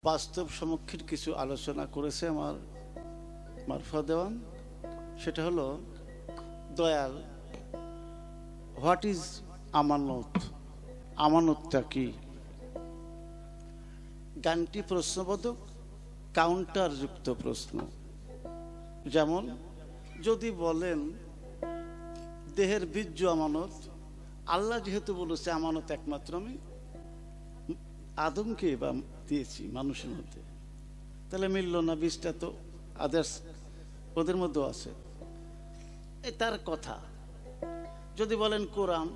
বাস্তব সমক্ষের কিছু আলোচনা করেছে আমার মারফা দেওয়ান। সেটা হলো দয়াল, হোয়াট ইজ আমানত, আমানতটা কি? গানটি প্রশ্নবোধক, কাউন্টার যুক্ত প্রশ্ন। যেমন যদি বলেন দেহের বীর্য আমানত, আল্লাহ যেহেতু বলেছে আমানত একমাত্র আমি আদমকে বা দিয়েছি মানুষের মধ্যে, তাহলে মিলল না? বীজটা তো আদার্স ওদের মধ্যেও আছে, এই তার কথা। যদি বলেন কোরআন,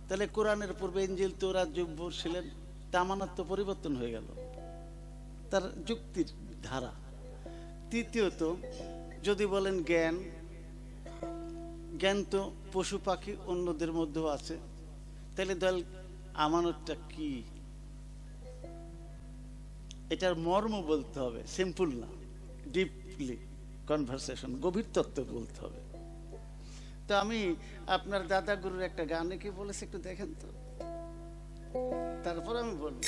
তাহলে কোরআনের পূর্বে ইনজিল, তৌরাত, জুবুর ছিলেন, তা আমানত তো পরিবর্তন হয়ে গেল, তার যুক্তির ধারা। তৃতীয়ত যদি বলেন জ্ঞান, জ্ঞান তো পশু পাখি অন্যদের মধ্যেও আছে, তাহলে দল আমানতটা কি? এটার মর্ম বলতে হবে, সিম্পল না, ডিপলি কনভারসেশন, গভীর তত্ত্ব বলতে হবে। তো আমি আপনার দাদা গুরুর একটা গানে কি বলেছে একটু দেখেন তো, তারপর আমি বলবো।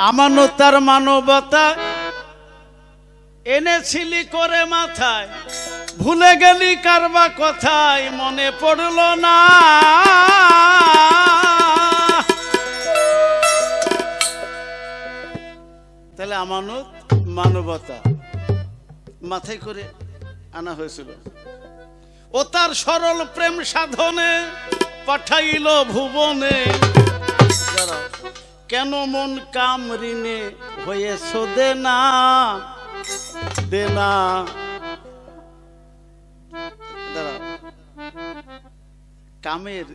আমানত আর মানবতা এনেছিলি করে মাথায়, ভুলে গেলি কারবা কথায় মনে পড়ল না। তাহলে আমানত মানবতা মাথায় করে আনা হয়েছিল। ও তার সরল প্রেম সাধনে পাঠাইল ভুবনে, কেন মন কাম ঋণে হয়েছ দেনা দেনা। কামের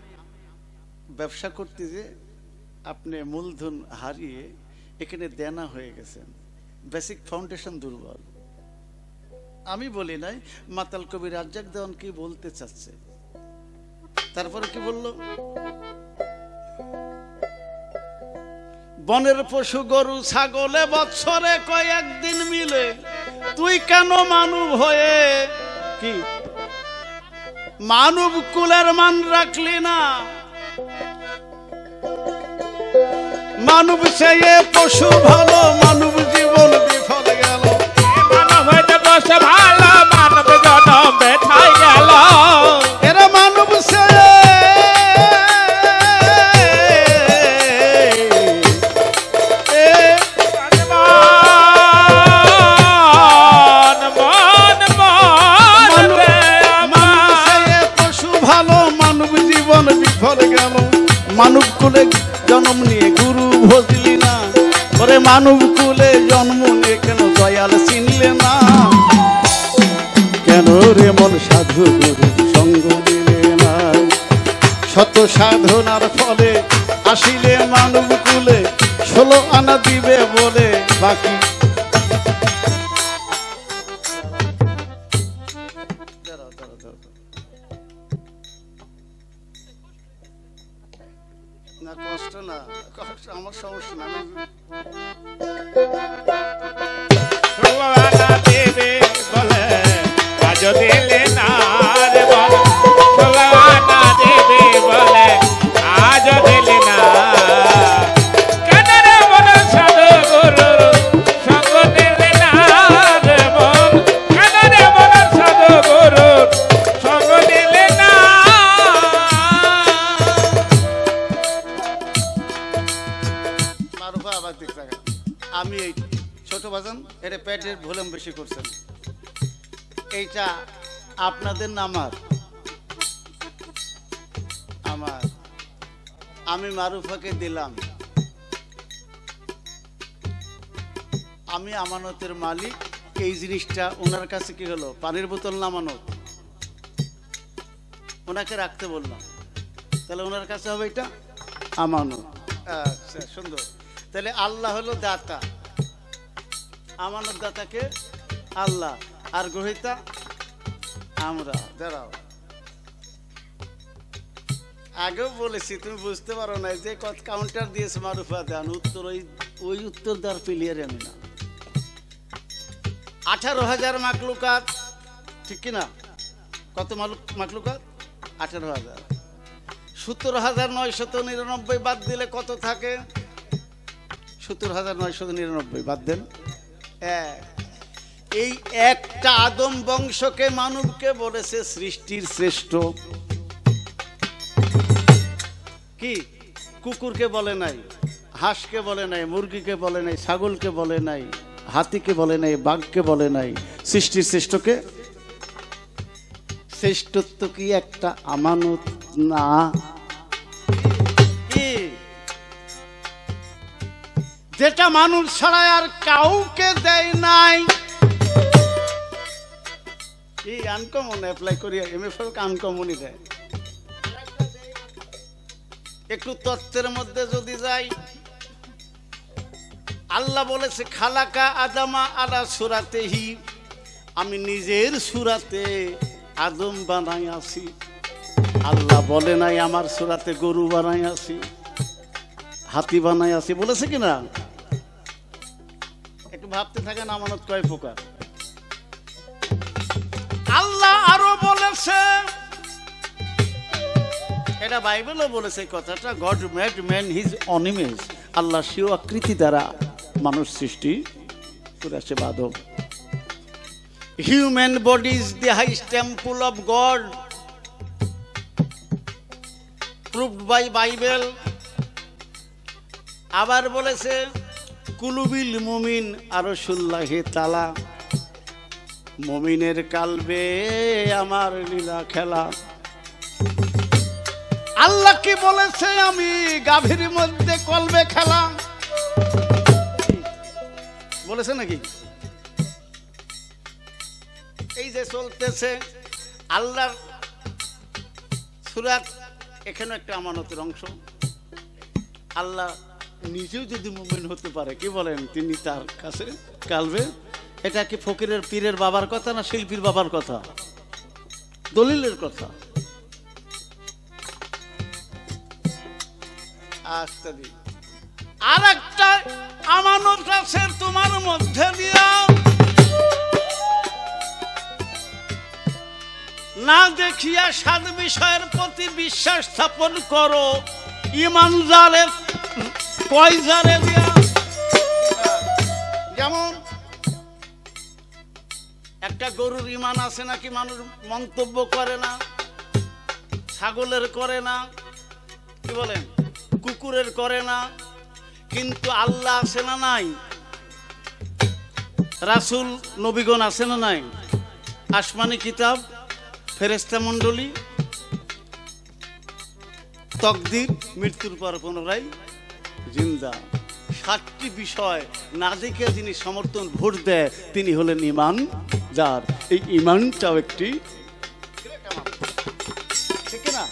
ব্যবসা করতে যে আপনি মূলধন হারিয়ে এখানে দেনা হয়ে গেছেন, বেসিক ফাউন্ডেশন দুর্বল। আমি বলি নাই, মাতাল কবি রাজ্জাক দেওয়ান কি বলতে চাচ্ছে। তারপরে কি বলল? বনের পশু গরু ছাগলে বৎসরে কয়েকদিন মিলে, তুই কেন মানব হয়ে কি মানব কুলের মান রাখলি না? মানব চেয়ে পশু ভালো, মানব জীবন বিফল গেল। মানব হইতে পশু ভালো, মানব জনম বেঠাই গেল। এরা মানব চেয়ে পশু ভালো, মানব জীবন বিফল গেল। মানব কুলে জন্ম নিয়ে গুরু ভজলি না, ওরে মানব কুলে জন্ম নিয়ে কেন দয়াল চিনলে না? কেন রে মন সাধু গুরু সঙ্গ দিলে না? শত সাধনার ফলে আসিলে মানব কুলে 16 আনা দিবে বলে বাকি। না কষ্ট না, কষ্ট আমার সমস্যা না। দেবে বলে আজ দিলে না রে বল, সোলানা দেবে বলে আজ দিলে না। কেন রে মন সাধু গুরুর সঙ্গ দিলে না রে বল, কেন রে মন সাধু গুরুর সঙ্গ দিলে না। মারুফা আবার দিক থাকে, আমি এই ছোট বাজান এটা পেটের ভলিউম বেশি করছেন। এইটা আপনাদের না আমার? আমার। আমি মারুফাকে দিলাম, আমি আমানতের মালিক। এই জিনিসটা ওনার কাছে কি হলো? পানির বোতল না আমানত? ওনাকে রাখতে বললাম, তাহলে ওনার কাছে হবে এটা আমানত। আচ্ছা, সুন্দর। তাহলে আল্লাহ হলো দাতা, আমানত দাতাকে আল্লাহ, আর গ্রহীতা আমরা। দাঁড়াও, আগেও বলেছি, তুমি বুঝতে পারো না যে কত কাউন্টার দিয়েছে মারুফা দেন উত্তর, ওই উত্তর দেওয়ার প্লেয়ারে আমি না। 18,000 মাকলুকাত, ঠিক কিনা? কত মাকলুকাত? 18,000। 17,999 বাদ দিলে কত থাকে? 70,999 বাদ দেন। এই একটা আদম বংশকে মানবকে বলেছে সৃষ্টির শ্রেষ্ঠ। কি কুকুরকে বলে নাই, হাঁসকে বলে নাই, মুরগিকে বলে নাই, ছাগলকে বলে নাই, হাতিকে বলে নাই, বাঘকে বলে নাই, সৃষ্টির শ্রেষ্ঠকে। শ্রেষ্ঠত্ব কি একটা আমানত না? কি যেটা মানুষ ছাড়া আর কাউকে দেয় নাই। কি আনকমন অ্যাপ্লাই করি MFL আনকমনই দেয়। একটু তত্ত্বের মধ্যে যদি যাই, আল্লাহ বলেছে খালাকা আদামা আলা সুরাতেহি, আমি নিজের সুরাতে আদম বানাই আছি। আল্লাহ বলে নাই আমার সুরাতে গরু বানাই আছি, হাতি বানাই আছি, বলেছে কিনা? একটু ভাবতে থাকেন আমানত কয় প্রকার। আল্লাহ আরো বলেছে, এটা বাইবেলও বলেছে কথাটা, God made man his own image. আল্লাহ স্বীয় আকৃতি দ্বারা মানুষ সৃষ্টি করেছে আদম। Human body is the highest temple of God, proved by Bible. আবার বলেছে কুলুবিল মুমিন আরশুল্লাহি তাআলা, মুমিনের কালবে আমার লীলা খেলা। আল্লাহ কি বলেছে আমি গাভীর মধ্যে কলবে খেলা, বলেছে নাকি? এই যে চলতেছে আল্লাহর সূরাত, এখানে একটা আমানতের অংশ। আল্লাহ নিজেও যদি মুমিন হতে পারে, কি বলেন, তিনি তার কাছে কালবে। এটা কি ফকিরের পীরের বাবার কথা না শিল্পীর বাবার কথা? দলিলের কথা। আর একটা আমানত আছে তোমার মধ্যে দিয়া, না দেখিয়া সাত বিষয়ের প্রতি বিশ্বাস স্থাপন করো। ইমান জালে কয় জালে দিয়া, যেমন একটা গরুর ইমান আছে নাকি মানুষ মন্তব্য করে না, ছাগলের করে না, কি বলেন, কুকুরের করে না। কিন্তু আল্লাহ আছে না নাই, রাসূল নবীগণ আছে না নাই, আসমানি কিতাব, ফেরেশতা মণ্ডলী, তকদির, মৃত্যুর পর পুনরায় জিন্দা। 7টি বিষয় না দেখে যিনি সমর্থন ভোট দেয় তিনি হলেন ইমান যার। এই ইমানটাও একটি, ঠিক না?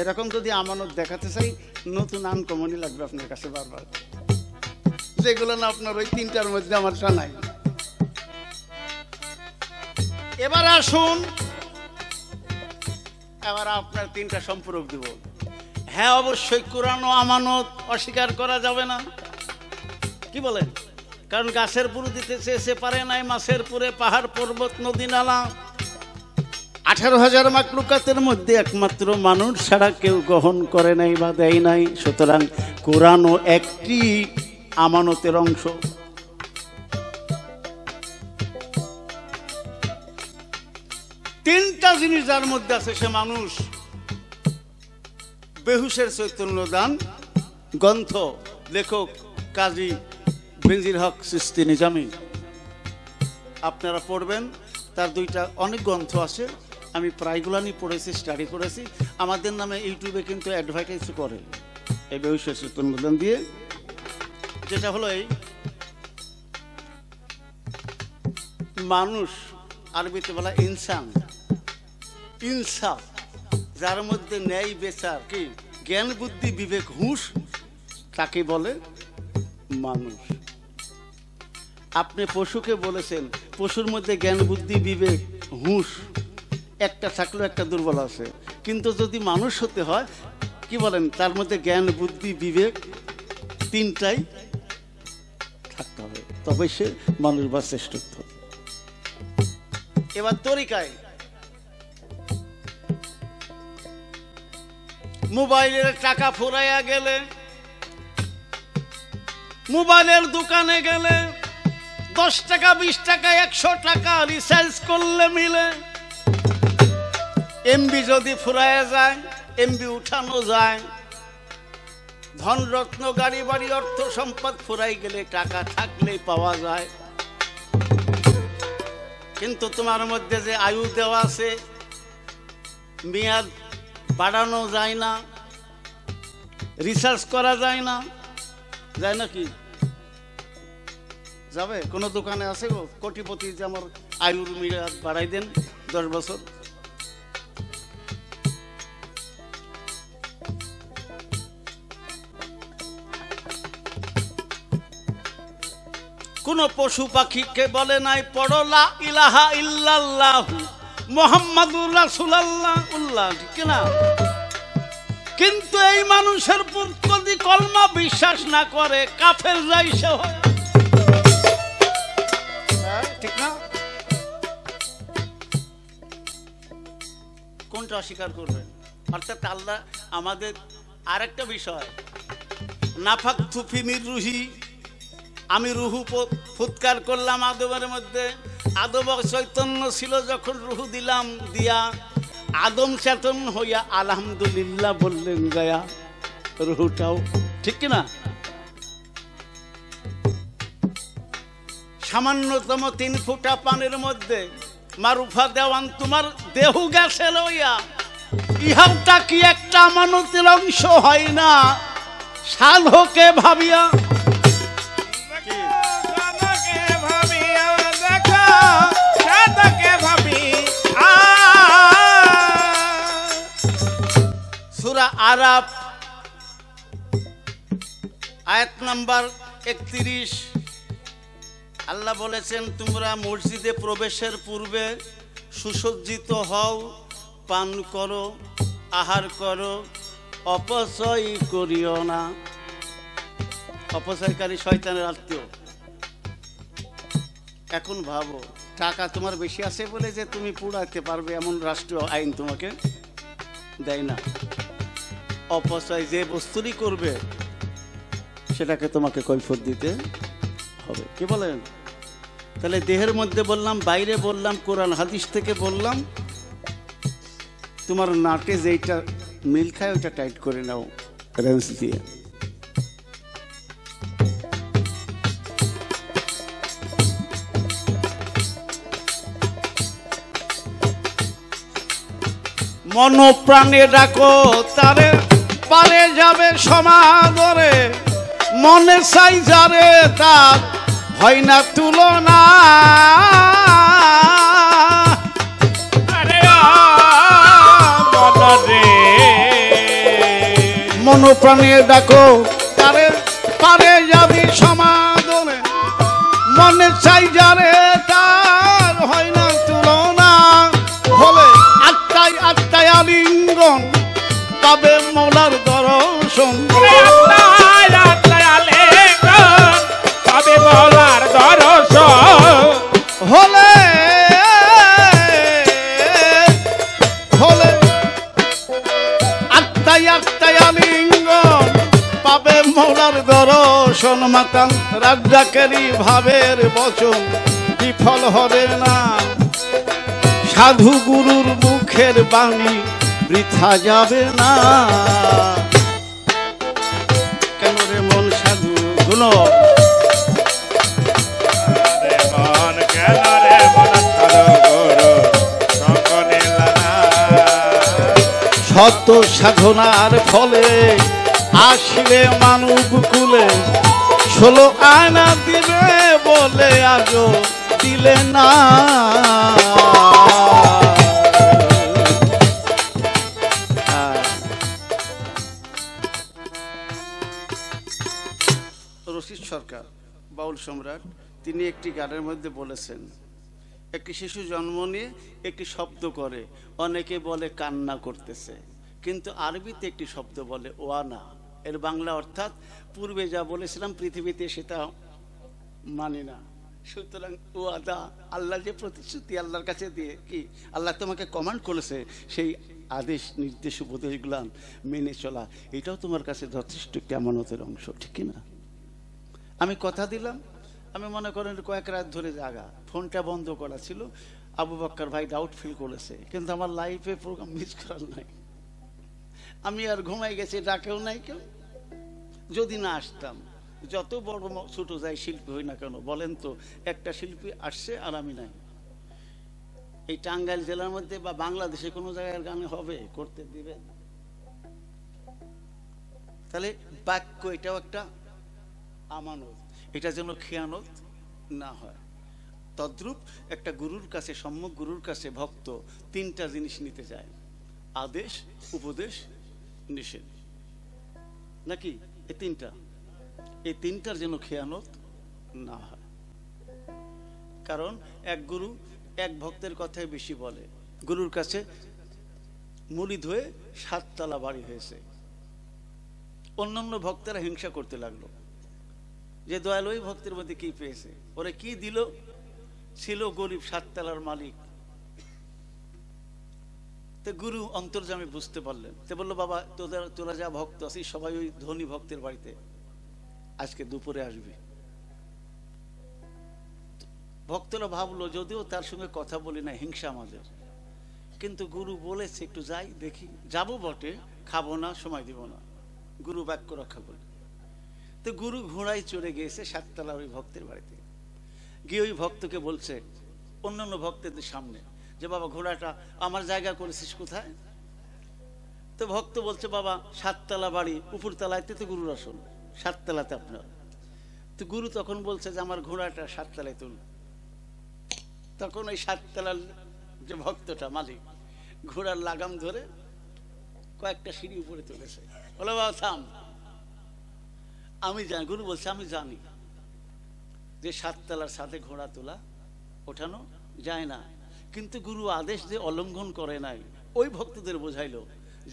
এরকম যদি আমানত দেখাতে চাই, নতুন আনকমনই লাগবে আপনার কাছে বারবার, যেগুলো না আপনার ওই 3টার মধ্যে আমার জানাই। এবার আসুন, এবার আপনার 3টা সম্পর্ক দিব। হ্যাঁ, অবশ্যই কোরআন ও আমানত অস্বীকার করা যাবে না, কি বলেন? কারণ গাছের পুরো দিতে চেয়েছে পারে নাই, মাছের পুরে, পাহাড় পর্বত, নদী নালা, 18,000 মাখলুকাতের মধ্যে একমাত্র মানুষ ছাড়া কেউ গ্রহণ করে নাই বা দেয় নাই। সুতরাং কোরআনও একটি আমানতের অংশ। তিনটা জিনিস যার মধ্যে আছে সে মানুষ। বেহুশের চৈতন্য দান গ্রন্থ, লেখক কাজী বেনজির হক চিশতি নিজামী, আপনারা পড়বেন। তার 2টা অনেক গ্রন্থ আছে, আমি প্রায়গুলো নিয়ে পড়েছি, স্টাডি করেছি। আমাদের নামে ইউটিউবে কিন্তু অ্যাডভার্টাইজ করে এই বেহুশের চৈতন্য দান দিয়ে, যেটা হলো এই মানুষ, আরবিতে বলা ইনসান, ইনসাফ, যার মধ্যে ন্যায় বিচার, কি জ্ঞান বুদ্ধি বিবেক হুঁশ, তাকে বলে মানুষ। আপনি পশুকে বলেছেন পশুর মধ্যে জ্ঞান বুদ্ধি বিবেক হুঁশ একটা থাকলেও একটা দুর্বল আছে, কিন্তু যদি মানুষ হতে হয়, কি বলেন, তার মধ্যে জ্ঞান বুদ্ধি বিবেক 3টাই থাকতে হবে, তবে সে মানুষ বা শ্রেষ্ঠত্ব। এবার তরিকায়, মোবাইলের টাকা ফুরাইয়া গেলে মোবাইলের দোকানে গেলে 10 টাকা 20 টাকা 100 টাকা রিচার্জ করলে মিলে এমবি যদি ফুরায় যায়, এমবি উঠানো যায়। ধনরত্ন গাড়ি বাড়ি অর্থ সম্পদ ফুরাই গেলে টাকা থাকলেই পাওয়া যায়। কিন্তু তোমার মধ্যে যে আয়ু দেওয়া আছে, মেয়াদ বাড়ানো যায় না, রিসার্চ করা যায় না, যায় নাকি? যাবে? কোনো দোকানে আছে গো কোটিপতি যে আমার আয়ুর মেয়াদ বাড়াই দেন 10 বছর? কোন পশু পাখিকে বলে নাই পড়ো লা ইলাহা ইল্লাল্লাহ মুহাম্মাদুর রাসূলুল্লাহ উল্লাহ, ঠিক না? কিন্তু এই মানুষের যদি কলমা বিশ্বাস না করে কাফের যাই সে হয়, ঠিক না? কোনটা অস্বীকার করবেন? অর্থাৎ আল্লাহ আমাদের আরেকটা বিষয়, নাফাক তুফি মির রুহি, আমি রুহু ফুৎকার করলাম আদমের মধ্যে। আদম চৈতন্য ছিল, যখন রুহু দিলাম দিয়া আদম চেতন হইয়া আলহামদুলিল্লাহ বললেন গায়া রুহুটাও, ঠিক কিনা? সামান্যতম 3 ফুটা পানির মধ্যে মারুফা দেওয়ান তোমার দেহ গেছে লইয়া, ইহাটা কি একটা আমানতের অংশ হয় না? সাধকে ভাবিয়া সূরা আরাফ আয়াত নাম্বার 31 আল্লাহ বলেছেন, তোমরা মসজিদে প্রবেশের পূর্বে সুসজ্জিত হও, পান করো, আহার করো, অপচয় করিও না। অপচয়কারী শয়তানের আত্মীয়। এখন ভাবো, টাকা তোমার বেশি আছে বলে যে তুমি পুড়াতে পারবে এমন রাষ্ট্রীয় আইন তোমাকে দেয় না। অপচয় যে বস্তুরই করবে সেটাকে তোমাকে কৈফিয়ত দিতে হবে, কি বলেন? তাহলে দেহের মধ্যে বললাম, বাইরে বললাম, কোরআন হাদিস থেকে বললাম, তোমার নাটে যেটা মিল খায় ওটা টাইট করে নাও রেঞ্জ দিয়ে। মন প্রাণে ডাকো তারে, পারে যাবে সমাদরে, মনে চাই যারে তার হয় না তুলনা। মন প্রাণে ডাকো তারে, পারে যাবে সমাদরে, মনে চাই যারে তার হয় না তুলনা। হলে আত্মায় আত্মায় আলিঙ্গন পাবে মৌলার দর্শন, পাবে মৌলার দর্শন। হলে হলে আত্মায় আত্মায় আলিঙ্গন পাবে মৌলার দর্শন। মাতান রাজ্জাকেরই ভাবের বচন বিফল হবে না, সাধু গুরুর মুখের বাণী বৃথা যাবে না। কেন রে মন সাধু গুলো, শত সাধনার ফলে আসলে মানব কুলে 16 আনা দিবে বলে আজও দিলে না। রশিদ সরকার বাউল সম্রাট, তিনি একটি গানের মধ্যে বলেছেন, একটি শিশু জন্ম নিয়ে একটি শব্দ করে, অনেকে বলে কান্না করতেছে, কিন্তু আরবিতে একটি শব্দ বলে ওয়ানা। এর বাংলা অর্থাৎ পূর্বে যা বলেছিলাম পৃথিবীতে সেটা মানি না, সুতরাং ওয়াদা, আল্লাহ যে প্রতিশ্রুতি আল্লাহর কাছে দিয়ে কি আল্লাহ তোমাকে কমান্ড করেছে, সেই আদেশ নির্দেশ উপদেশগুলো মেনে চলা, এটাও তোমার কাছে যথেষ্ট আমানতের অংশ, ঠিক না? আমি কথা দিলাম, আমি মনে করেন কয়েক রাত ধরে জাগা, ফোনটা বন্ধ করা ছিল। আবু বক্কর ভাই ডাউট ফিল করেছে, কিন্তু আমার লাইফে প্রোগ্রাম মিস করার নাই। আমি আর ঘুমাই গেছি, ডাকেও নাই কেউ। যদি না আসতাম, যত বড় ছোট যাই শিল্পী হই না কেন, বলেন তো, একটা শিল্পী আসছে আর আমি নাই। এই টাঙ্গাইল জেলার মধ্যে বা বাংলাদেশে কোনো জায়গায় গানে হবে, করতে দিবেন? তাহলে বাক্য এটাও একটা আমানত, এটা যেন খেয়ানত না হয়। তদ্রূপ একটা গুরুর কাছে, সম্যক গুরুর কাছে ভক্ত তিনটা জিনিস নিতে যায়: আদেশ, উপদেশ, নিষেধ, নাকি? এই তিনটার যেন খেয়ানত না হয়। কারণ এক গুরু এক ভক্তের কথাই বেশি বলে। গুরুর কাছে মুরিদ হয়ে 7 তলা বাড়ি হয়েছে। অন্যান্য ভক্তেরা হিংসা করতে লাগলো যে দয়াল ওই ভক্তের মধ্যে কি পেয়েছে, ওরে কি দিল, ছিল গরিব 7 তলার মালিক। তো গুরু অন্তর্যামী বুঝতে পারলেন, তো বললো, বাবা তোরা যা ভক্ত আছিস সবাই ওই ধনী ভক্তের বাড়িতে আজকে দুপুরে আসবে। ভক্তরা ভাবলো, যদিও তার সঙ্গে কথা বলি না, হিংসা আমাদের, কিন্তু গুরু বলেছে একটু যাই দেখি, যাবো বটে, খাবো না, সময় দিব না, গুরু বাক্য রক্ষা করে। তো গুরু ঘোড়ায় চড়ে গিয়েছে 7 তলার ওই ভক্তের বাড়িতে গিয়ে ওই ভক্তকে বলছে অন্যান্য ভক্তদের সামনে যে, বাবা ঘোড়াটা আমার জায়গা করেছিস কোথায়? তো ভক্ত বলছে, বাবা 7 তলা বাড়ি, উপর তলাইতে তো গুরুর আসন, 7 তলাতে আপনার। তো গুরু তখন বলছে যে আমার ঘোড়াটা 7 তলায় তুল। তখন ওই 7 তলার যে ভক্তটা মালিক, ঘোড়ার লাগাম ধরে কয়েকটা সিঁড়ি উপরে তুলেছে। বলো, বাবা থাম, আমি জানি। গুরু বলছে, আমি জানি যে 7 তলার সাথে ঘোড়া তোলা ওঠানো যায় না, কিন্তু গুরু আদেশ যে অলঙ্ঘন করে নাই, ওই ভক্তদের বোঝাইলো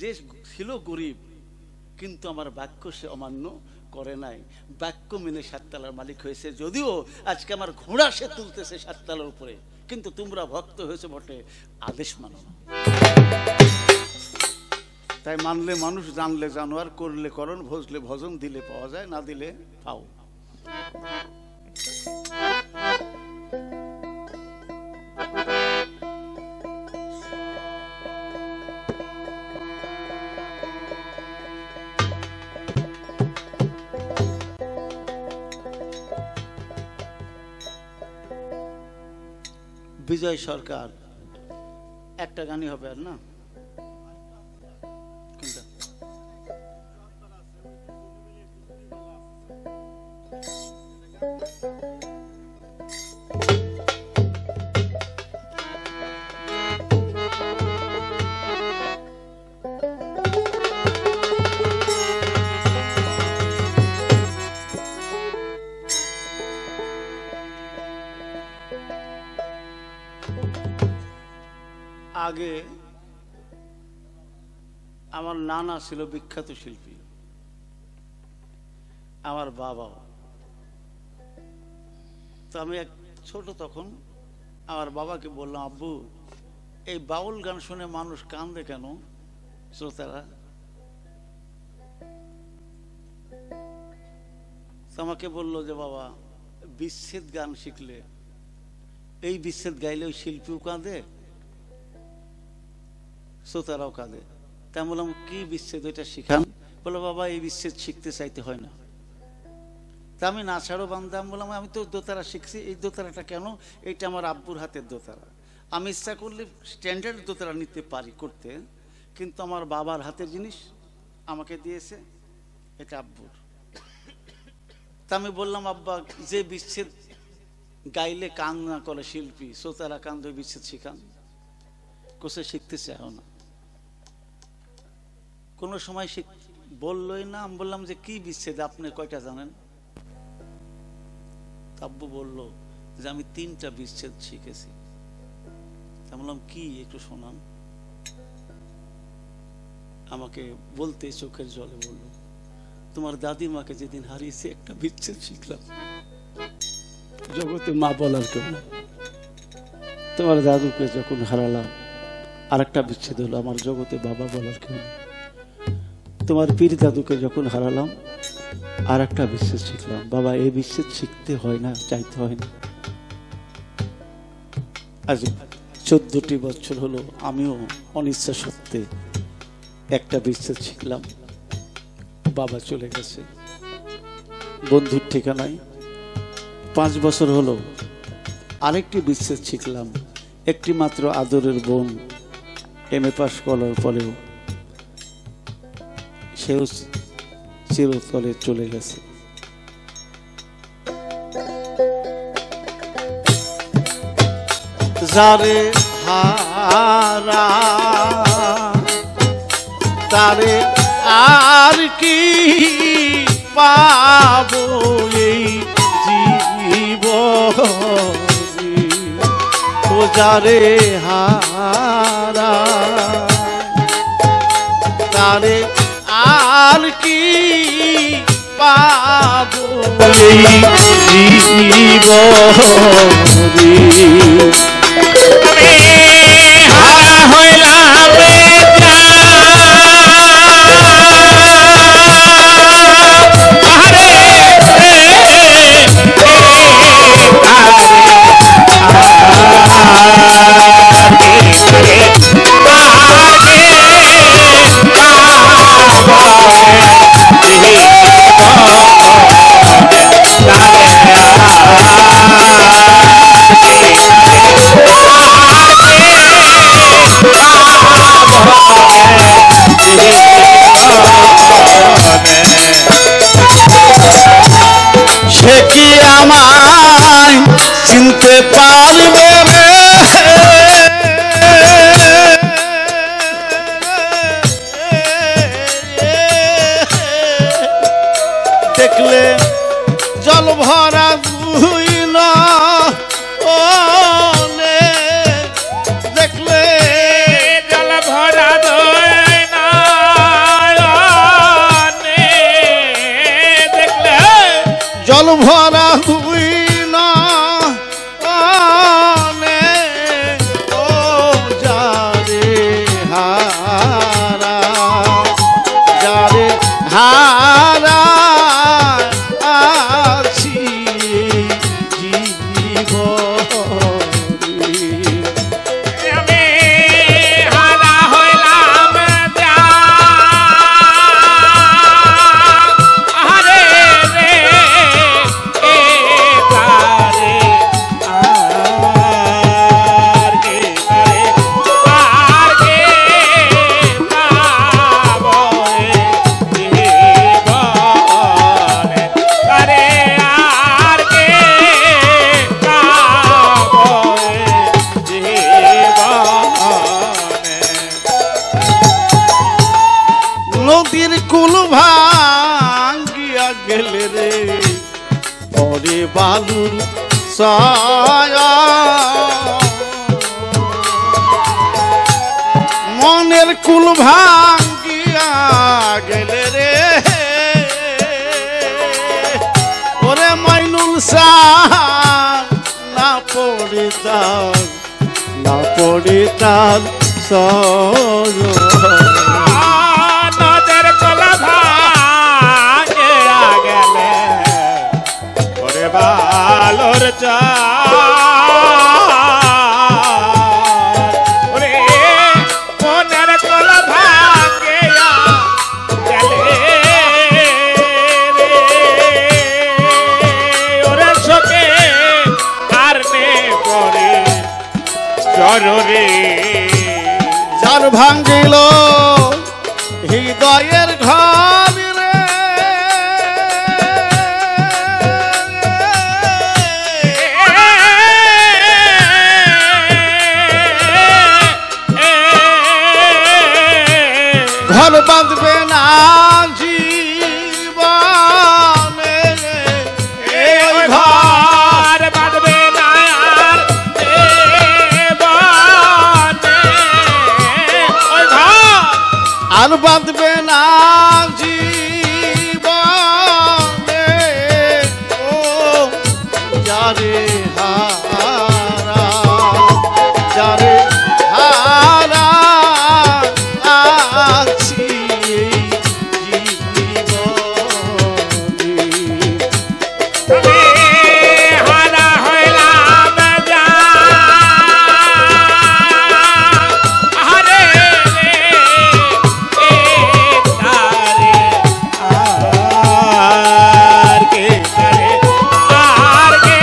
যে ছিল গরিব কিন্তু আমার বাক্য সে অমান্য করে নাই, বাক্য মেনে 7 তলার মালিক হয়েছে। যদিও আজকে আমার ঘোড়া সে তুলতেছে 7 তলার উপরে, কিন্তু তোমরা ভক্ত হয়েছে বটে, আদেশ মানো না। তাই মানলে মানুষ, জানলে জানোয়ার, করলে করণ, ভজলে ভজন, দিলে পাওয়া যায়, না দিলে পাও। বিজয় সরকার একটা গানই হবে আর না, আগে আমার নানা ছিল বিখ্যাত শিল্পী, আমার বাবাও। তো আমি এক ছোট তখন আমার বাবাকে বললাম, আব্বু এই বাউল গান শুনে মানুষ কান্দে কেন, শ্রোতারা? আমাকে বললো যে, বাবা বিচ্ছেদ গান শিখলে, এই বিচ্ছেদ গাইলে ওই শিল্পীও কাঁদে, শ্রোতারাও কাঁদে। তাই বললাম, কি বিচ্ছেদ, ওইটা শিখান। বলো, বাবা এই বিচ্ছেদ শিখতে চাইতে হয় না। তা আমি নাচারও বান্ধব, বললাম, আমি তো দোতারা শিখছি, এই দোতারাটা কেন? এইটা আমার আব্বুর হাতের দোতারা, আমি ইচ্ছা করলে স্ট্যান্ডার্ড দোতারা নিতে পারি করতে, কিন্তু আমার বাবার হাতের জিনিস আমাকে দিয়েছে, এটা আব্বুর। তা আমি বললাম, আব্বা যে বিচ্ছেদ গাইলে কান না করে শিল্পী, শ্রোতারা কান্দ, বিচ্ছেদ শিখান। কোথায় শিখতে চাও না, কোনো সময় বললোই না। আমি বললাম যে কি বিচ্ছেদ, আপনি কয়টা জানেন? আব্বু বলল যে আমি 3টা বিচ্ছেদ শিখেছি। আমি বললাম, কি, একটু শোনান। আমাকে বলতে চোখের জলে বলল, তোমার দাদিমাকে যেদিন হারিয়েছে একটা বিচ্ছেদ শিখলাম, জগতে মা বলার কেউ না। তোমার দাদুকে যখন হারালাম আরেকটা বিচ্ছেদ হলো, আমার জগতে বাবা বলার কেউ না। তোমার পীর দাদুকে যখন হারালাম আর একটা বিচ্ছেদ শিখলাম। বাবা, এই বিচ্ছেদ শিখতে হয় না, চাইতে হয় না। আজ 14টি বছর হলো আমিও অনিচ্ছা সত্ত্বে একটা বিচ্ছেদ শিখলাম। বাবা চলে গেছে বন্ধুর ঠিকানায়। 5 বছর হলো আরেকটি বিচ্ছেদ শিখলাম। একটি মাত্র আদরের বোন MA পাস করার পরেও সেও চিরতরে চলে গেছে। যারে হারা তারে আর কি পাবো এই জীবনে, ও যারে হারা তারে আর কি পাবো এই জীবনে। হারা হইলাম সে কি আমায় চিনতে পারবে দেখলে জল ভরা বুইনা ওলে, দেখলে জল ভরা দয়না দেখলে জল ভরা বুইনা ওলে, ও যারে হারা যারে হারা আছি জীবনে। আমি হারা হইলাম আরে রে এ তারে আর কে পাবো জীবনে, তারে আর কে পাবো জীবনে। নদীর কুল ভাঙ্গিয়া গেলে রে পরে বালুর ছায়া, মনের কুল ভাঙ্গিয়া গেলে রে ওরে মাইনুল শাহ, না পড়িতাম না পড়িতাম নদের কলা ভাঙে গেলে ওরে বালোর ওরে মনের কলা ভাঙে গেলে ওরে শোকে আর নে করে জরুরি যার ভাঙ্গিল হৃদয়ের ঘর রে ঘর বাঁধবে না জীবনে, এই ঘর বাঁধবে না আর জীবনে, ওই ঘর আর বাঁধবে না জীবনে, ও যারে হারা যারে হারা আছি জীবনে। হারা হইলাম আরে রে তারে আর কে তারে আর কে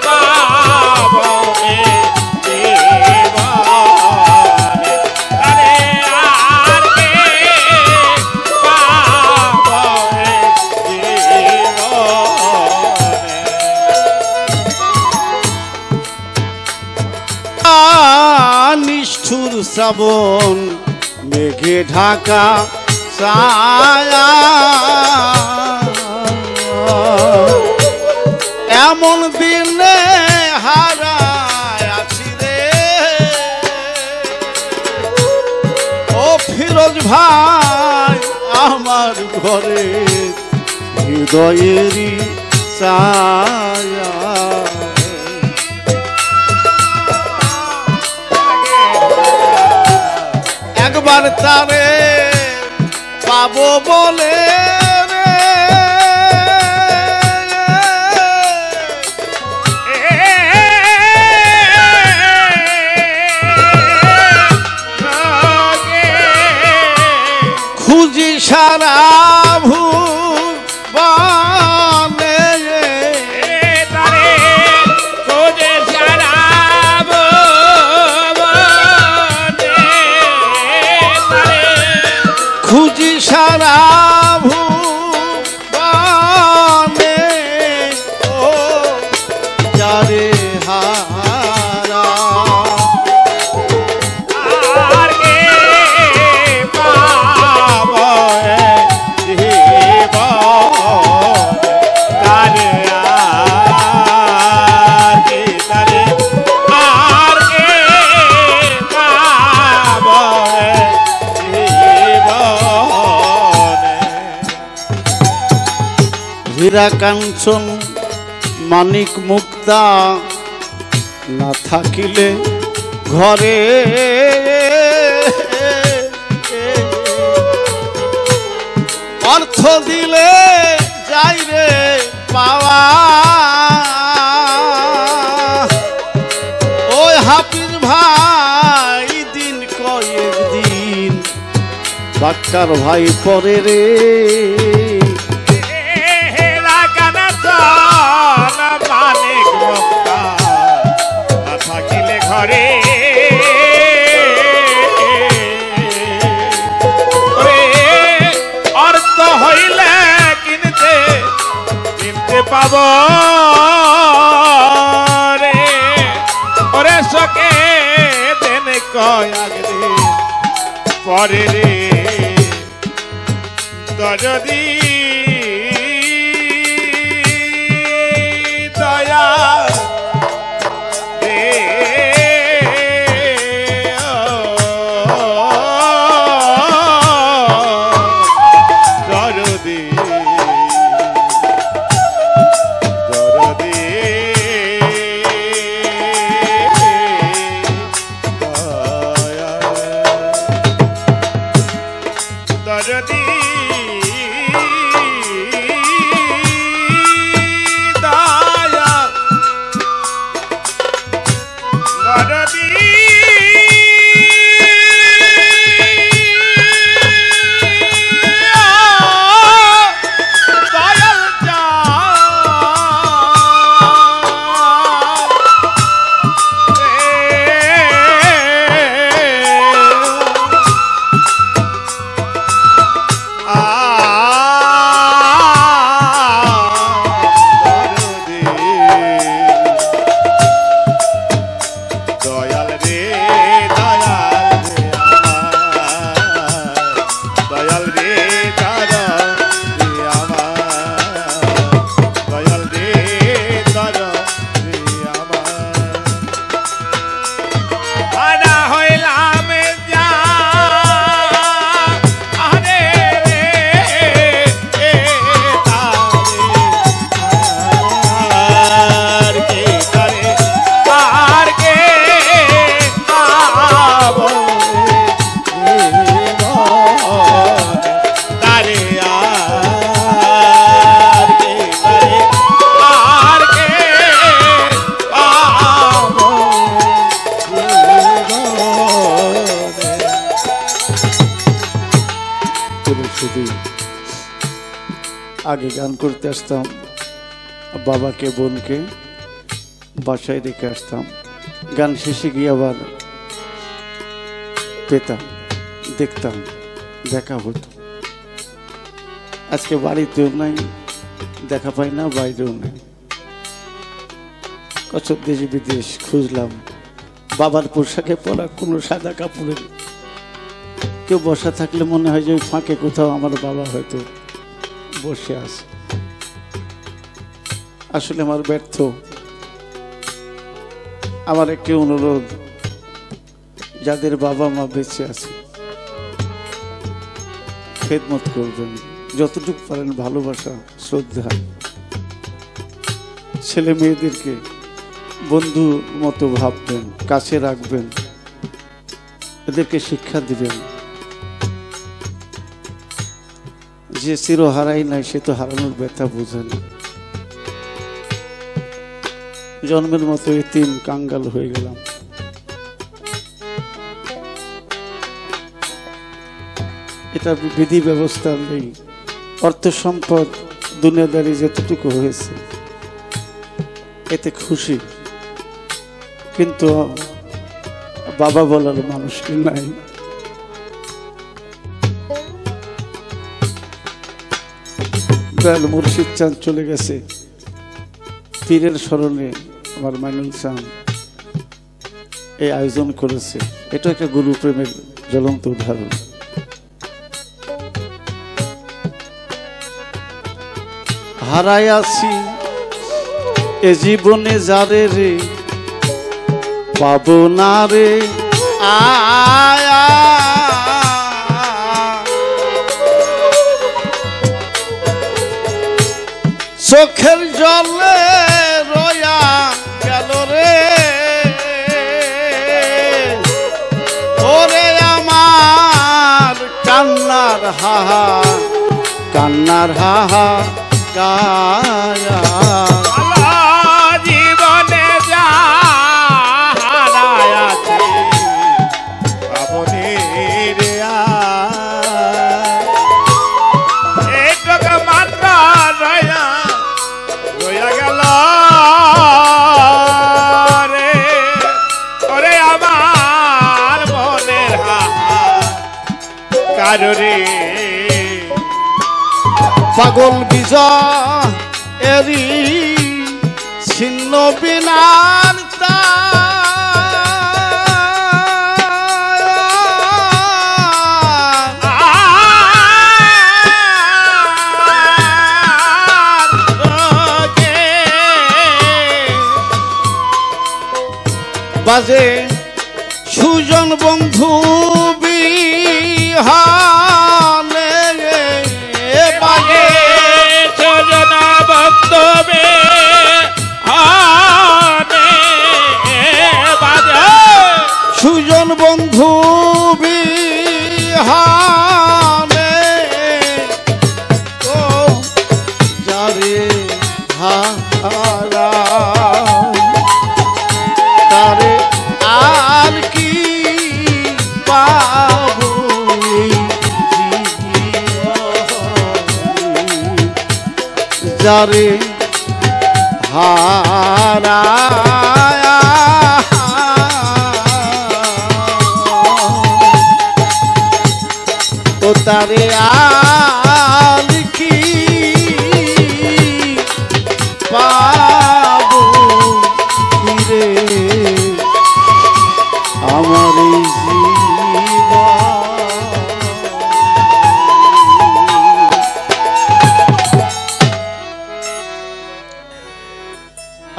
পাবো জীবনে তারে আর কে পাবো জীবনে নিষ্ঠুর শ্রাবণ মেঘে ঢাকা ছায়া এমন দিনে হারায় আছি রে ও ফিরোজ ভাই আমার ঘরে হৃদয়েরই ছায়া একবার তারে পাবো বলে রে খুঁজি সারা ভুবনে তারে খোঁজে সারা খুঁজি সারা ভুবনে ও যারে হারা আর কে পাবো জীবনে তারে আর কে তারে আর কে পাবো জীবনে হীরা কাঞ্চন মানিক মুক্তা না থাকিলে ঘরে অর্থ দিলে যাই রে পাওয়া ওই হাফিজ ভাই দিন কয়েক দিন বাক্কার ভাই পরে রে মানিক মুক্তা না থাকিলে ঘরে অর্থ হইলে কিনতে পাব রে ওরে সকে দেন কয়েক দিন পরে রে যদি দয়া দে দরদি দরদি দয়া দরদি আগে গান করতে আসতাম, বাবাকে বোনকে বাসায় রেখে আসতাম, গান শেষে গিয়ে আবার পেতাম, দেখতাম, দেখা হতো। আজকে বাড়িতেও নাই, দেখা পাই না, বাইরেও নাই। কত দেশ বিদেশ খুঁজলাম, বাবার পোশাকে পরা কোনো সাদা কাপড়ে কেউ বসা থাকলে মনে হয় যে ওই ফাঁকে কোথাও আমার বাবা হয়তো বসে আছে। আসলে আমার ব্যর্থ। আমার একটি অনুরোধ, যাদের বাবা মা বেঁচে আছে খেদমত করবেন, যতটুকু পারেন ভালোবাসা শ্রদ্ধা, ছেলে মেয়েদেরকে বন্ধু মতো ভাববেন, কাছে রাখবেন, এদেরকে শিক্ষা দিবেন। যে চির হারাই নাই সে তো হারানোর ব্যথা বোঝে না। জন্মের মতো এতিম কাঙ্গাল হয়ে গেলাম। এটা বিধি ব্যবস্থার নেই। অর্থ সম্পদ দুনিয়াদারি যতটুকু হয়েছে এতে খুশি, কিন্তু বাবা বলার মানুষ কি নাই। দয়াল মুর্শিদ চাঁদ চলে গেছে, পীরের স্মরণে আমার মাইনুল চাঁদ এই আয়োজন করেছে। এটা একটা গুরু প্রেমের জ্বলন্ত উদাহরণ। হারাই আছি এ জীবনে যারে রে পাবো না রে, আয়া চোখের জলে রয়া গেল রে, ওরে আমার কান্নার হাহা, কান্নার হাহা গায়া। জীবনে যা হারায় আছে পাবনি রে, এইটুকু মাত্র রয়া রয়া গেল রে, ওরে আমার মনের হাহা কারোরে। পাগল বিজয় এরি ছিন্ন বিনার বাজে সুজন বন্ধু বিহানে, বাজে সুজন বন্ধবে আনে, বাজে সুজন বন্ধু বিহানে, ও যারে হারা তারে আর কি পাবো যারে হারা, ও তারে আর কি পাবো রে আমার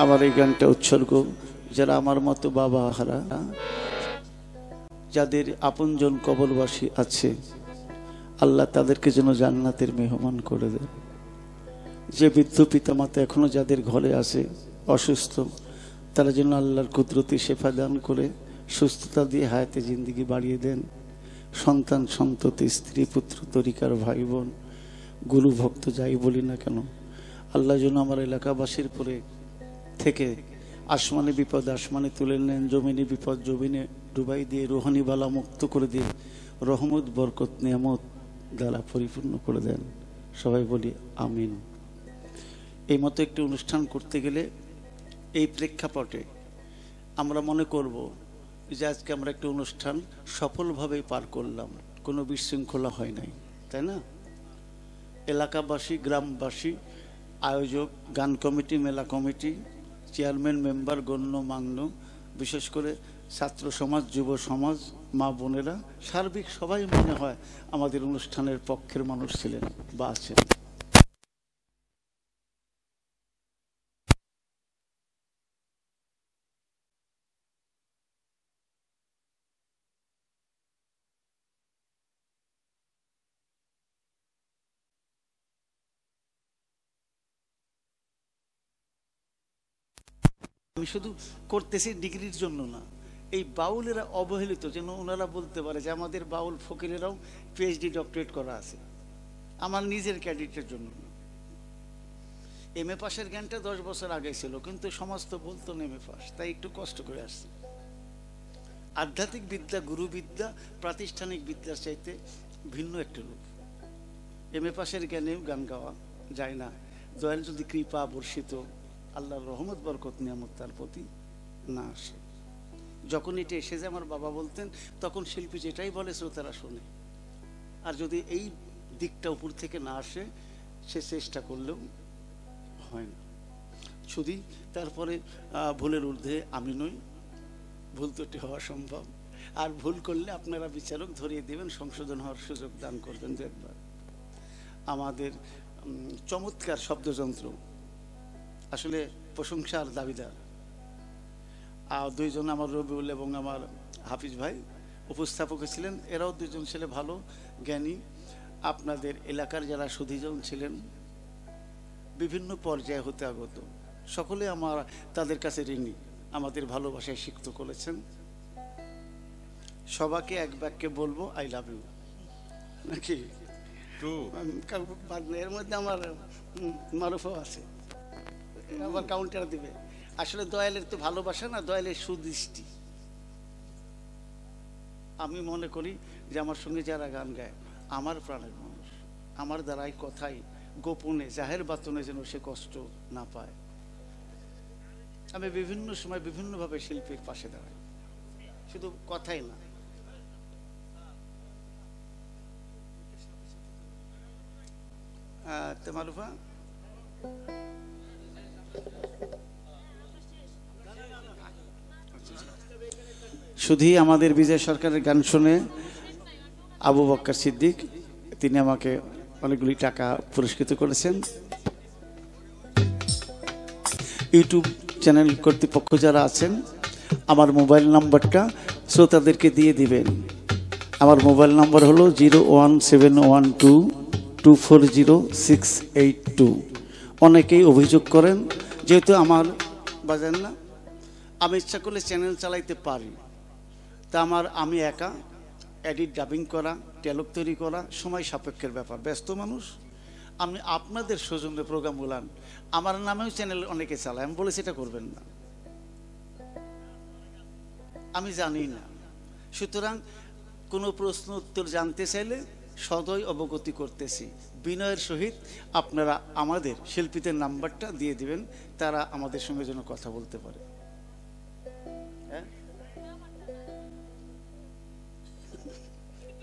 আমার এই গানটা উৎসর্গ যারা আমার মতো বাবা হারা, যাদের আপনজন কবরবাসী আছে, আল্লাহ তাদেরকে যেন জান্নাতের মেহমান করে দেন। যে বৃদ্ধ পিতামাতা এখনো যাদের ঘরে আছে অসুস্থ, তারা যেন আল্লাহর কুদরতি শেফা দান করে সুস্থতা দিয়ে হায়াতে জিন্দিগি বাড়িয়ে দেন। সন্তান সন্ততি স্ত্রী পুত্র তরিকার ভাই বোন গুরু ভক্ত যাই বলি না কেন, আল্লাহ যেন আমার এলাকাবাসীর পরে থেকে আসমানে বিপদ আসমানে তুলে নেন, জমিনে বিপদ জমিনে ডুবাই দিয়ে রোহানি বালা মুক্ত করে দিয়ে রহমত বরকত নিয়ামত দ্বারা পরিপূর্ণ করে দেন। সবাই বলি আমিন। এই মতো একটি অনুষ্ঠান করতে গেলে এই প্রেক্ষাপটে আমরা মনে করব যে আজকে আমরা একটা অনুষ্ঠান সফলভাবে পার করলাম, কোনো বিশৃঙ্খলা হয় নাই, তাই না? এলাকাবাসী, গ্রামবাসী, আয়োজক, গান কমিটি, মেলা কমিটি, চেয়ারম্যান, মেম্বার, গণ্যমান্য, বিশেষ করে ছাত্র সমাজ, যুব সমাজ, মা বোনেরা, সার্বিক সবাই মনে হয় আমাদের অনুষ্ঠানের পক্ষের মানুষ ছিলেন বা আছেন। আমি শুধু করতেছি ডিগ্রির জন্য না, এই বাউলেরা অবহেলিত যেন ওনারা বলতে পারে যে আমাদের বাউল ফকিরেরাও পিএইচডি ডক্টরেট করা আছে। আমার নিজের ক্যাডেটের জন্য এমএ পাশের জ্ঞানটা 10 বছর আগে ছিল, কিন্তু সমাজ তো বলতো না এমএ পাস, তাই একটু কষ্ট করে আসছে। আধ্যাত্মিক বিদ্যা, গুরুবিদ্যা প্রাতিষ্ঠানিক বিদ্যার চাইতে ভিন্ন একটা রূপ। এমএ পাশের জ্ঞানেও গান গাওয়া যায় না, দয়াল যদি কৃপা বর্ষিত আল্লাহর রহমত বরকত নিয়ামত তার প্রতি না আসে। যখন এটা এসে যে আমার বাবা বলতেন, তখন শিল্পী যেটাই বলে শ্রোতারা শোনে, আর যদি এই দিকটা উপর থেকে না আসে সে চেষ্টা করলেও হয় না। শুধু তারপরে ভুলের ঊর্ধ্বে আমি নই, ভুল ত্রুটি হওয়া সম্ভব, আর ভুল করলে আপনারা বিচারক ধরিয়ে দেবেন, সংশোধন হওয়ার সুযোগ দান করবেন। দু একবার আমাদের চমৎকার শব্দযন্ত্র, আসলে প্রশংসার দাবিদার দুইজন, আমার রবিউল এবং আমার হাফিজ ভাই উপস্থাপক ছিলেন। এরাও দুজন ছেলে ভালো জ্ঞানী। আপনাদের এলাকার যারা সুধীজন ছিলেন, বিভিন্ন পর্যায়ে হতে আগত, সকলে আমার তাদের কাছে ঋণী, আমাদের ভালোবাসায় সিক্ত করেছেন। সবাইকে এক বাক্যে বলবো আই লাভ ইউ, নাকি? এর মধ্যে আমার মারুফও আছে, আবার কাউন্টার দিবে। আসলে দয়ালের তো ভালোবাসা না, দয়ালের সুদৃষ্টি। আমি মনে করি যে আমার সঙ্গে যারা গান গায় আমার প্রাণের মানুষ, আমার দ্বারাই কথাই গোপনে জাহের বাতনে যেন সে কষ্ট না পায়। আমি বিভিন্ন সময় বিভিন্নভাবে শিল্পীর পাশে দাঁড়াই, শুধু কথাই না। মারুফা, শুধুই আমাদের বিজয় সরকারের গান শুনে আবু বক্কর সিদ্দিক, তিনি আমাকে অনেকগুলি টাকা পুরস্কৃত করেছেন। ইউটিউব চ্যানেল কর্তৃপক্ষ যারা আছেন, আমার মোবাইল নাম্বারটা শ্রোতাদেরকে দিয়ে দিবেন। আমার মোবাইল নাম্বার হলো 01712240682। অনেকেই অভিযোগ করেন, যেহেতু আমার বাজান না, আমি ইচ্ছা করলে চ্যানেল চালাইতে পারি, তা আমি একা এডিট, ডাবিং করা, টেলক তৈরি করা সময় সাপেক্ষের ব্যাপার, ব্যস্ত মানুষ। আমি আপনাদের সৌজন্যে প্রোগ্রাম বলান, আমার নামেও চ্যানেল অনেকে চালায়, আমি বলেছি এটা করবেন না, আমি জানি না। সুতরাং কোনো প্রশ্ন উত্তর জানতে চাইলে সদয় অবগতি করতেছি, বিনয়ের সহিত আপনারা আমাদের শিল্পীদের নাম্বারটা দিয়ে দিবেন, তারা আমাদের সঙ্গে যেন কথা বলতে পারে।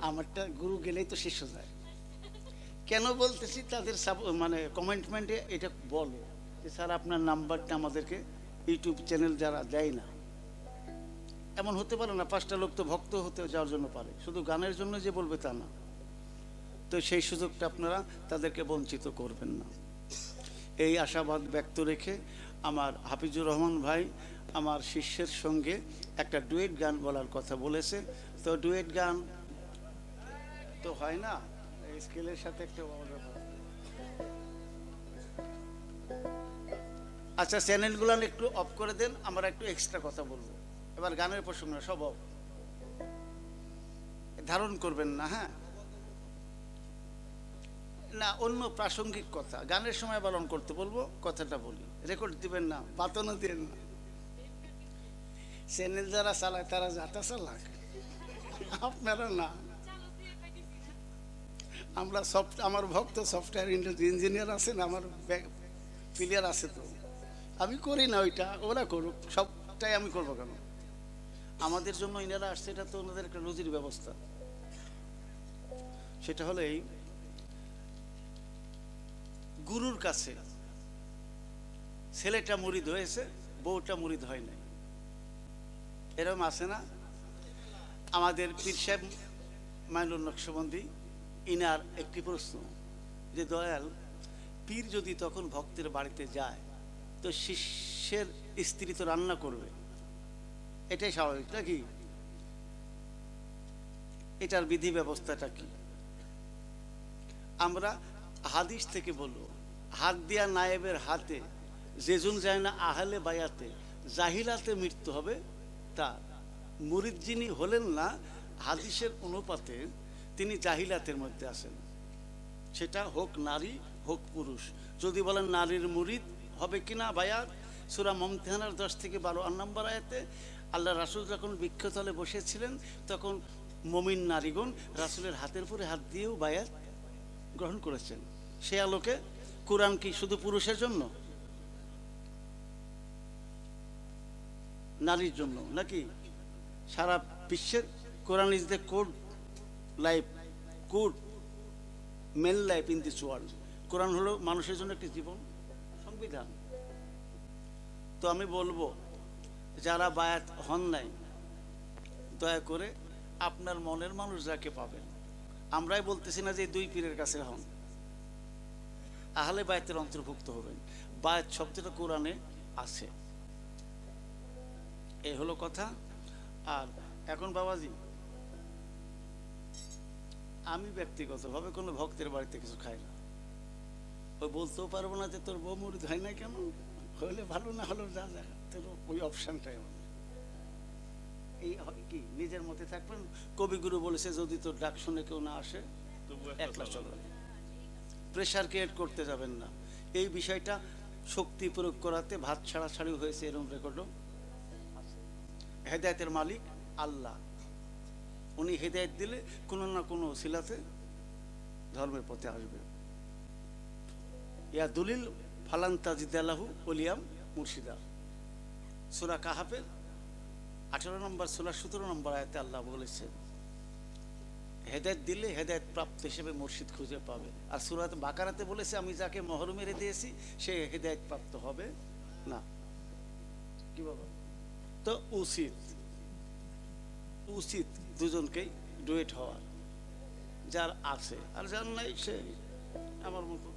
আমারটা গুরু গেলেই তো শিষ্য যায়। কেন বলতেছি, তাদের মানে কমেন্টমেন্টে এটা বলে যে স্যার আপনার নাম্বারটা আমাদেরকে ইউটিউব চ্যানেল যারা দেয় না। এমন হতে পারে না, 5টা লোক তো ভক্ত হতে যাওয়ার জন্য পারে, শুধু গানের জন্য যে বলবে তা না। তো সেই সুযোগটা আপনারা তাদেরকে বঞ্চিত করবেন না, এই আশাবাদ ব্যক্ত রেখে আমার হাফিজুর রহমান ভাই আমার শিষ্যের সঙ্গে একটা ডুয়েট গান বলার কথা বলেছে। তো ডুয়েট গান তো হয় না, স্কেলের সাথে একটা। আচ্ছা, চ্যানেলগুলো একটু অফ করে দেন, আমরা একটু এক্সট্রা কথা বলবো। এবার গানের প্রসঙ্গ সব অফ, ধারণ করবেন না। হ্যাঁ না, অন্য প্রাসঙ্গিক কথা গানের সময় পালন করতে বলবো, কথাটা বলি, রেকর্ড দিবেন না, বাতনও দিবেন না। চ্যানেল যারা চালায় তারা যাতা চালাক, আপনারা না। আমরা আমার ভক্ত সফটওয়্যার ইঞ্জিনিয়ার আছেন, আমার প্লেয়ার আছে, তো আমি করি না ওইটা, ওরা করুক, সবটাই আমি করবো কেন? আমাদের জন্য ইনারা আসছে, এটা তো ওনাদের একটা রুজির ব্যবস্থা। সেটা হলো এই, গুরুর কাছে ছেলেটা মুরিদ হয়েছে, বউটা মুরিদ হয় নাই, এরকম আছে না? আমাদের পীর সাহেব মাইনুল নকশবন্দি, ইনার একটি প্রশ্ন যে দয়াল, পীর যদি তখন ভক্তের বাড়িতে যায় তো শিষ্যের স্ত্রী তো রান্না করবে, এটাই স্বাভাবিক নাকি? এটার বিধি ব্যবস্থাটা কি? আমরা হাদিস থেকে বলবো, হাত দিয়া নায়েবের হাতে যেজন যায় না আহলে বায়াতে, জাহিলাতে মৃত্যু হবে তার। মুরিদ যিনি হলেন না, হাদিসের অনুপাতে তিনি জাহিলাতের মধ্যে আছেন, সেটা হোক নারী হোক পুরুষ। যদি বলেন নারীর মুরিদ হবে কিনা বায়াত, সূরা মুমতাহানার 10 থেকে 12 নম্বর আয়াতে আল্লাহ রাসূল যখন বৃক্ষতলে বসেছিলেন তখন মুমিন নারীগণ রাসূলের হাতের উপরে হাত দিয়েও বায়াত গ্রহণ করেছেন। সে আলোকে কোরআন কি শুধু পুরুষের জন্য, নারীর জন্য নাকি? সারা বিশ্বের Quran is the code life, code men life in this world. Quran হলো মানুষের জন্য একটি জীবন সংবিধান। তো আমি বলবো, যারা বায়াত হন নাই, দয়া করে আপনার মনের মানুষ যাকে পাবেন, আমরাই বলতেছি না যে দুই পীরের কাছে হন, আহলে বায়াতের অন্তর্ভুক্ত হবেন। বায়াত শব্দটা কোরআনে আছে, এই হলো কথা। আর এখন বাবাজি, আমি ব্যক্তিগতভাবে কোনো ভক্তের বাড়িতে কিছু খাই না। ওই বলতেও পারবো না যে তোর বউ মুরিদ হয় না কেন, হইলে ভালো, না হলেও যা যা, তোর ওই অপশানটাই আমাদের। এই কি নিজের মতে থাকবেন? কবিগুরু বলেছে, যদি তোর ডাক শুনে কেউ না আসে একলা চলবে, প্রেশার ক্রিয়েট করতে যাবেন না। এই বিষয়টা শক্তি প্রয়োগ করাতে ভাত ছাড়াছাড়ি হয়েছে, এরকম রেকর্ডও। হেদায়েতের মালিক আল্লাহ, উনি হেদায়েত দিলে কোনো না কোনো ওসিলাতে ধর্মের পথে আসবে। ইয়া দলিল ফালান তাজিদালাহু ওলিয়াম মুর্শিদা, সূরা কাহাফের 18 নম্বর, 17 নম্বর আয়াতে আল্লাহ বলেছেন, হেদায়েত দিলে হেদায়েত প্রাপ্ত হিসেবে মুর্শিদ খুঁজে পাবে। আর সূরা বাকারাতে বলেছে, আমি যাকে মোহর মেরে দিয়েছি সে হেদায়েত প্রাপ্ত হবে না। কি বাবা? তো উচিত দুজনকেই ডুয়েট হওয়ার, যার আছে, আর যার নাই সে আমার মতো।